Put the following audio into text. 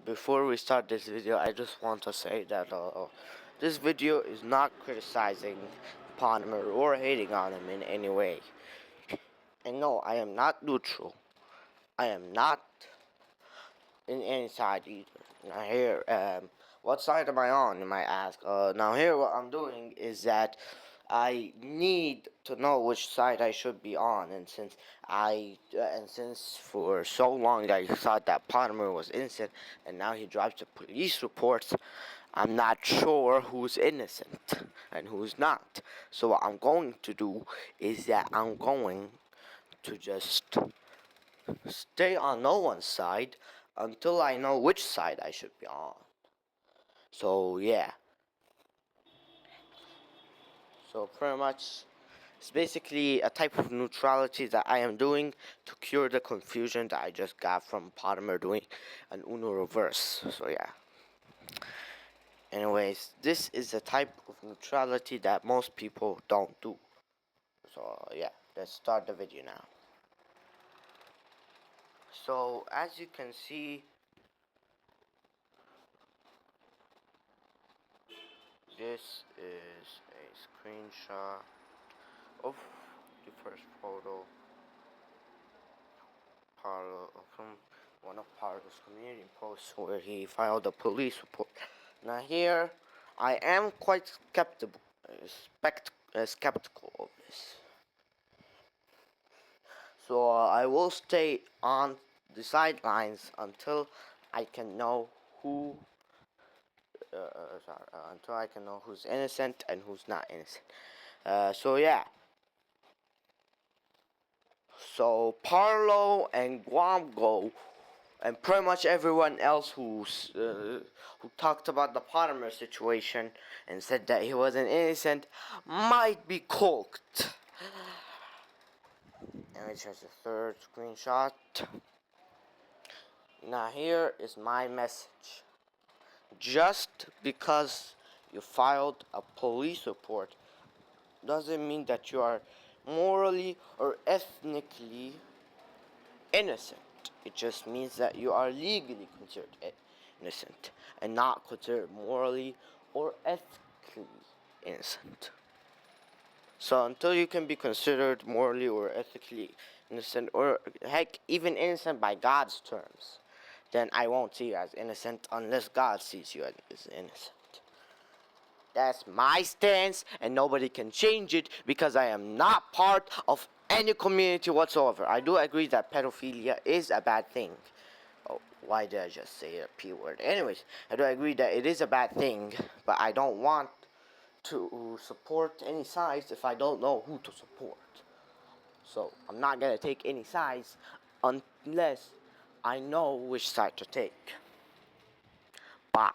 before we start this video, I just want to say that this video is not criticizing Potemer or hating on him in any way. And no, I am not neutral. I am not in any side either. Now here, what side am I on, you might ask? Now here what I'm doing is that I need to know which side I should be on, and since for so long I thought that Potemer was innocent, and now he drops the police reports, I'm not sure who's innocent and who's not. So what I'm going to do is that I'm going to just stay on no one's side until I know which side I should be on. So yeah. So pretty much, it's basically a type of neutrality that I am doing to cure the confusion that I just got from Potemer doing an Uno reverse. So yeah. Anyways, this is a type of neutrality that most people don't do. So yeah, let's start the video now. So as you can see, this is a screenshot of the first photo parlo from one of Parlo's community posts where he filed a police report. Now here, I am quite skeptical of this. So I will stay on the sidelines until I can know until I can know who's innocent and who's not innocent. So yeah. So Parlo and Gwamgo and pretty much everyone else who talked about the Potemer situation and said that he wasn't innocent might be cooked. And it's just a third screenshot. Now here is my message. Just because you filed a police report doesn't mean that you are morally or ethnically innocent. It just means that you are legally considered innocent and not considered morally or ethically innocent. So until you can be considered morally or ethically innocent, or heck, even innocent by God's terms, then I won't see you as innocent unless God sees you as innocent. That's my stance, and nobody can change it because I am not part of any community whatsoever. I do agree that pedophilia is a bad thing. Oh, why did I just say a P word? Anyways, I do agree that it is a bad thing, but I don't want to support any sides if I don't know who to support. So I'm not gonna take any sides unless I know which side to take. Bye.